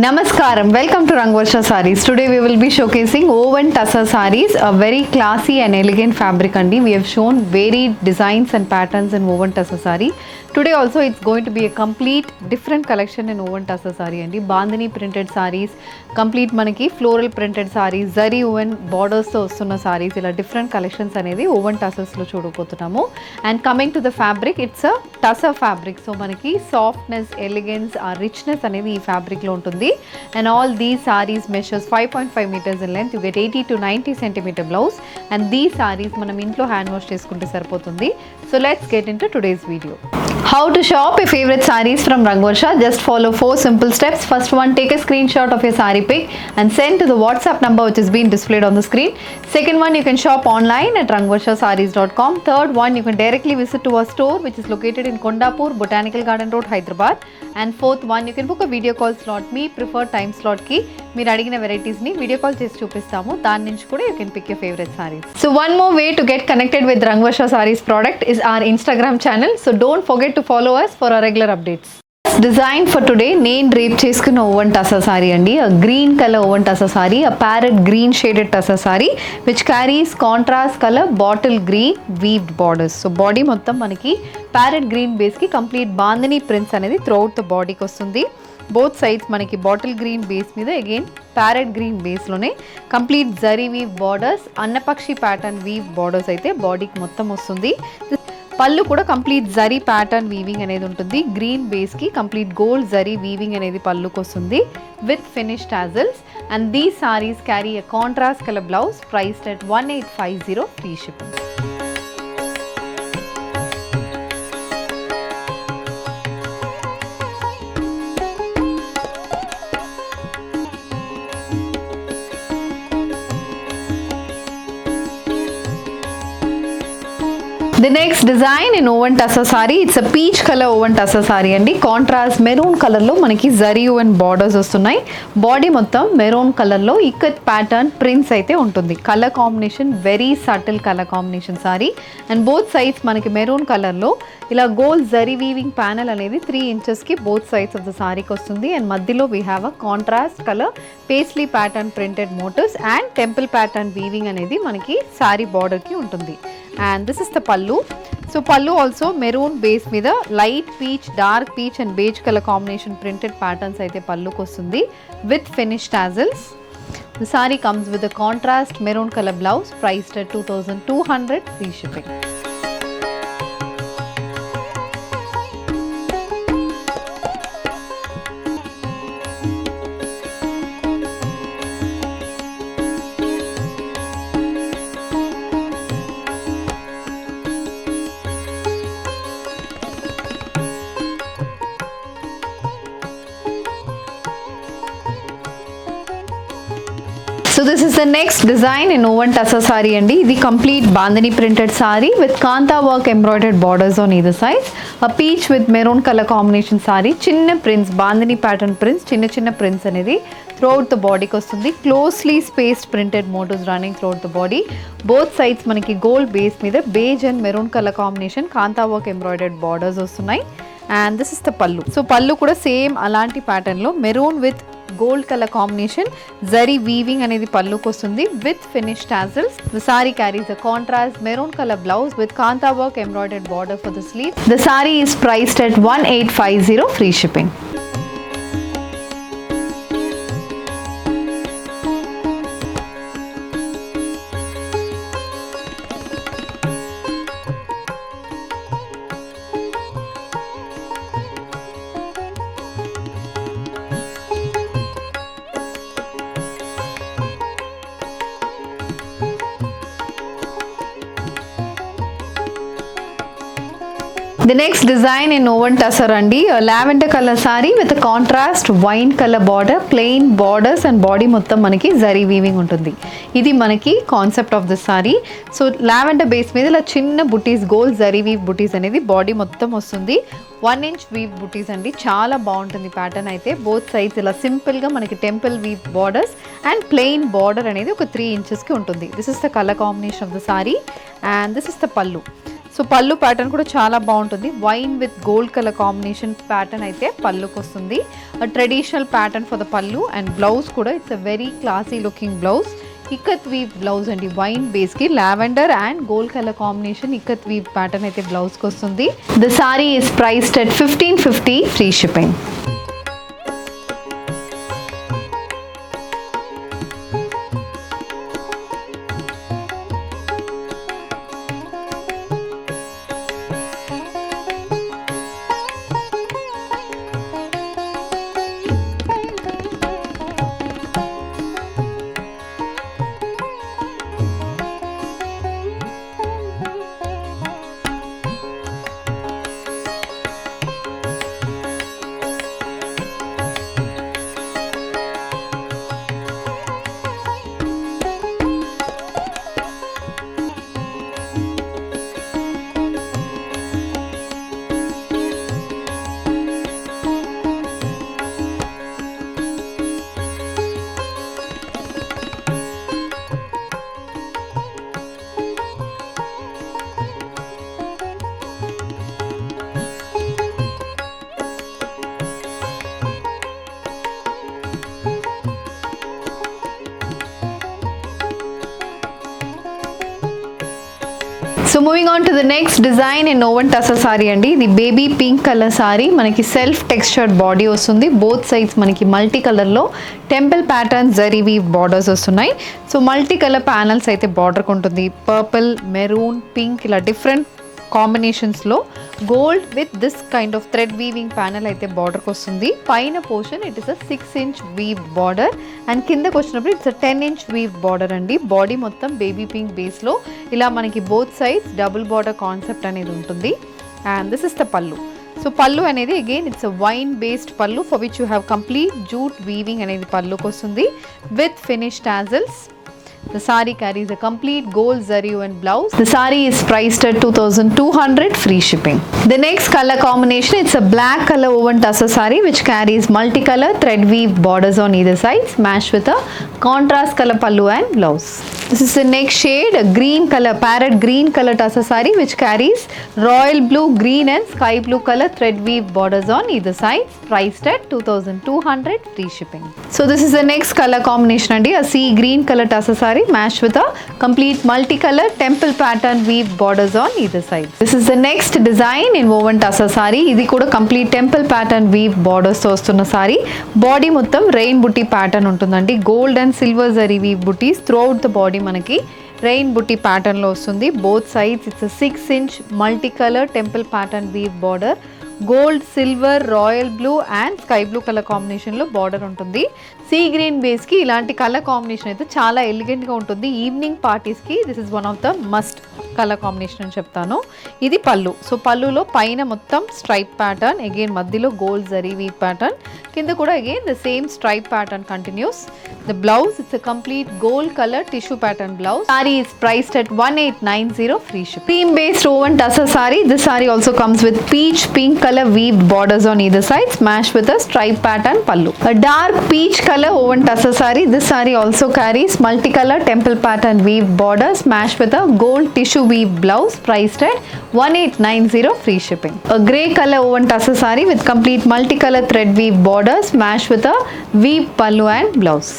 Namaskaram, welcome to Rangvarsha Sarees. Today we will be showcasing woven tussar sarees, a very classy and elegant fabric andi. We have shown varied designs and patterns in woven tussar saree. Today also it's going to be a complete different collection in woven tussar saree andi. Bandhani printed sarees, complete manaki floral printed sarees, zari woven borders తో వస్తున్న sarees, ఇలా different collections అనేది woven tussars లో చూడబోతున్నాము. And coming to the fabric, it's a tussar fabric. So మనకి softness, elegance, richness అనేది ఈ fabric లో ఉంటుంది. And all these sarees measures 5.5 meters in length. You get 80 to 90 centimeter blouse. And these sarees మనం ఇంట్లో hand wash చేసుకుంటే సరిపోతుంది. So let's get into today's video. How to shop your favorite sarees from Rangvarsha? Just follow 4 simple steps. First one, take a screenshot of your saree pic and send to the WhatsApp number which is being displayed on the screen. Second one, you can shop online at rangvarshasarees.com. Third one, you can directly visit to our store which is located in Kondapur, Botanical Garden Road, Hyderabad. And fourth one, you can book a video call slot. Me preferred time slot ki మీరు అడిగిన varieties ని video call చేసి చూపిస్తాము. దాని నుంచి కూడా you can pick your favorite sarees. So one more way to get connected with Rangvarsha Sarees product is our Instagram channel. So don't forget to follow us for our regular updates. Design for today, నేను drape చేసుకున్న woven tussar sari అండి. a green color woven tussar sari, a parrot green shaded tussar sari which carries contrast color bottle green weaved borders. So body మొత్తం మనకి parrot green base కి complete bandhani prints అనేది throughout the బాడీకి వస్తుంది. Both sides మనకి బాటిల్ గ్రీన్ బేస్ మీద again parrot green బేస్లోనే complete zari weave borders, అన్నపక్షి ప్యాటర్న్ వీవ్ బార్డర్స్ అయితే బాడీకి మొత్తం వస్తుంది. పళ్ళు కూడా కంప్లీట్ జరీ ప్యాటర్న్ వీవింగ్ అనేది ఉంటుంది. గ్రీన్ బేస్కి కంప్లీట్ గోల్డ్ జరీ వీవింగ్ అనేది పళ్ళుకి వస్తుంది with finish tassels. And these saris carry a contrast colour blouse priced at 1850 free shipping. The next design in woven tussar saree, it's a peach color woven tussar saree అండి. Contrast maroon కలర్లో మనకి zari woven borders వస్తున్నాయి. Body మొత్తం maroon కలర్లో ikat pattern prints అయితే ఉంటుంది. Colour combination very subtle colour combination sorry. And both sides మనకి maroon కలర్లో ఇలా గోల్డ్ జరీ వీవింగ్ ప్యానల్ అనేది 3 ఇంచెస్కి బోత్ సైడ్స్ ఆఫ్ ద సారీకి వస్తుంది. అండ్ మధ్యలో we have a contrast colour paisley pattern printed motifs and temple pattern weaving అనేది మనకి సారీ బార్డర్కి ఉంటుంది. And this is the pallu. So pallu also maroon base మీద light peach, dark peach and beige color combination printed patterns అయితే పల్లుకి వస్తుంది with finished tassels. The saree comes with a contrast maroon color blouse priced at 2200 free shipping. So this is the next design in woven tussar saree andi. Idi complete bandhani printed saree with kanta work embroidered borders on either sides. A peach with maroon color combination saree. Chinna prints, bandhani pattern prints, chinna prints anedi throughout the body ki vastundi. Closely spaced printed motifs running throughout the body. Both sides manaki gold base మీద beige and maroon color combination kanta work embroidered borders వస్తున్నాయి. And this is the pallu. So pallu కూడా same అలాంటి pattern లో maroon with gold colour combination zari weaving అనేది పళ్ళుకి వస్తుంది with finish tassels. The sari carries a contrast maroon colour blouse with kantha work embroidered border for the sleeve. The sari is priced at 1850 free shipping. The next design in woven tussar andi, a lavender color saree with a contrast wine color border, plain borders and body మొత్తం మనకి zari weaving ఉంటుంది. ఇది మనకి concept of the sorry. So lavender base మీద ఇలా చిన్న బుటీస్ gold zari weave బుటీస్ అనేది body మొత్తం వస్తుంది. 1 inch వీవ్ బుటీస్ అండి, చాలా బాగుంటుంది ప్యాటర్న్ అయితే. బోత్ సైడ్స్ ఇలా సింపుల్గా మనకి temple weave borders and plain border అనేది ఒక 3 inches కి ఉంటుంది. This is the colour combination of the sari and this is the pallu. So pallu pattern కూడా చాలా బాగుంటుంది. Wine with gold colour combination pattern అయితే పళ్ళుకి వస్తుంది. Traditional pattern for the pallu and blouse కూడా it's a very classy looking blouse. Ikat weave blouse అండి. Wine బేస్కి lavender and gold colour combination ikat weave pattern అయితే బ్లౌజ్కి వస్తుంది. The sari is priced at 1550 free shipping. So moving on to the next design in woven tussar sari అండి. ఇది baby pink colour sari. మనకి self textured body వస్తుంది. Both sides మనకి multi కలర్లో temple pattern zari weave borders వస్తున్నాయి. సో మల్టీ కలర్ ప్యానల్స్ అయితే బార్డర్కి ఉంటుంది. పర్పుల్, మెరూన్, పింక్ ఇలా డిఫరెంట్ కాంబినేషన్స్లో gold with this kind of thread weaving panel అయితే బార్డర్కి వస్తుంది. పైన portion it is a 6 inch weave border and కిందకి వచ్చినప్పుడు it's a 10 inch weave border అండి. బాడీ మొత్తం బేబీ పింక్ బేస్లో ఇలా మనకి both sides double border concept అనేది ఉంటుంది. And this is the pallu. So pallu అనేది again it's a wine based pallu for which you have complete jute weaving అనేది పల్లుకి వస్తుంది with finish tassels. The saree carries a complete gold zari and blouse. The saree is priced at 2200 free shipping. The next color combination, it's a black color woven tussar saree which carries multicolor thread weave borders on either side, matched with a contrast color pallu and blouse. This is the next shade, a green color, parrot green color tussar saree which carries royal blue, green and sky blue color thread weave borders on either side, priced at 2200 free shipping. So this is the next color combination andi, a sea green color tussar saree matched with a complete multicolor temple pattern weave borders on either side. This is the next design in woven tussar saree. ఇది కూడా complete temple pattern weave borders తో వస్తున్న saree. Body మొత్తం rain బుట్టి pattern ఉంటుందండి. Gold and silver zari weave బుటీస్ throughout the body మనకి rain బుట్టి ప్యాటర్న్లో వస్తుంది. Both sides it's 6 inch multi colour temple pattern weave border. Gold, silver, royal blue and sky blue colour కాంబినేషన్లో border ఉంటుంది. సీ గ్రీన్ బేస్కి ఇలాంటి కలర్ కాంబినేషన్ అయితే చాలా ఎలిగెంట్గా ఉంటుంది. ఈవినింగ్ పార్టీస్కి this is one of the must colour combination అని చెప్తాను. ఇది పళ్ళు. సో పళ్ళులో పైన మొత్తం స్ట్రైప్ ప్యాటర్న్, అగైన్ మధ్యలో గోల్డ్ జరీ వీవ్ ప్యాటర్న్, కింద కూడా again the same stripe pattern continuous. The blouse, it's a complete gold color tissue pattern blouse. Saree is priced at 1890 free shipping. Cream based woven tussar saree. This saree also comes with peach pink color weaved borders on either side, smashed with a stripe pattern pallu. A dark peach color woven tussar saree. This saree also carries multicolor temple pattern weaved borders, smashed with a gold tissue weave blouse, priced at 1890 free shipping. A grey color woven tussar saree with complete multicolor thread weave borders, smashed with a weave pallu and blouse.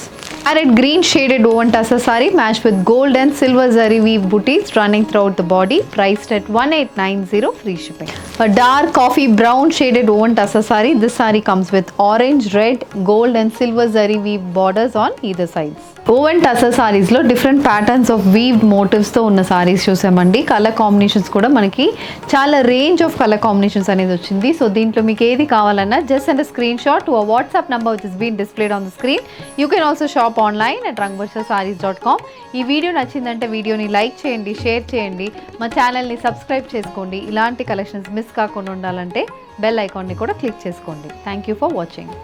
Parrot green shaded woven tussar saree matched with gold and silver zari weave booties running throughout the body, priced at 1890 free shipping. A dark coffee brown shaded woven tussar saree. This saree comes with orange, red, gold and silver zari weave borders on either sides. Woven tussar సారీస్లో different patterns of weave మోటివ్స్తో ఉన్న సారీస్ చూసామండి. Colour combinations కూడా మనకి చాలా range of colour combinations అనేది వచ్చింది. So దీంట్లో మీకు ఏది కావాలన్నా just and screenshot to a WhatsApp number which is been displayed on the screen. You can also shop online at rangvarshasarees.com. ఈ వీడియో నచ్చిందంటే వీడియోని లైక్ చేయండి, షేర్ చేయండి, మా ఛానల్ని సబ్స్క్రైబ్ చేసుకోండి. ఇలాంటి కలెక్షన్స్ మిస్ కాకుండా ఉండాలంటే బెల్ ఐకాన్ని కూడా క్లిక్ చేసుకోండి. Thank you for watching.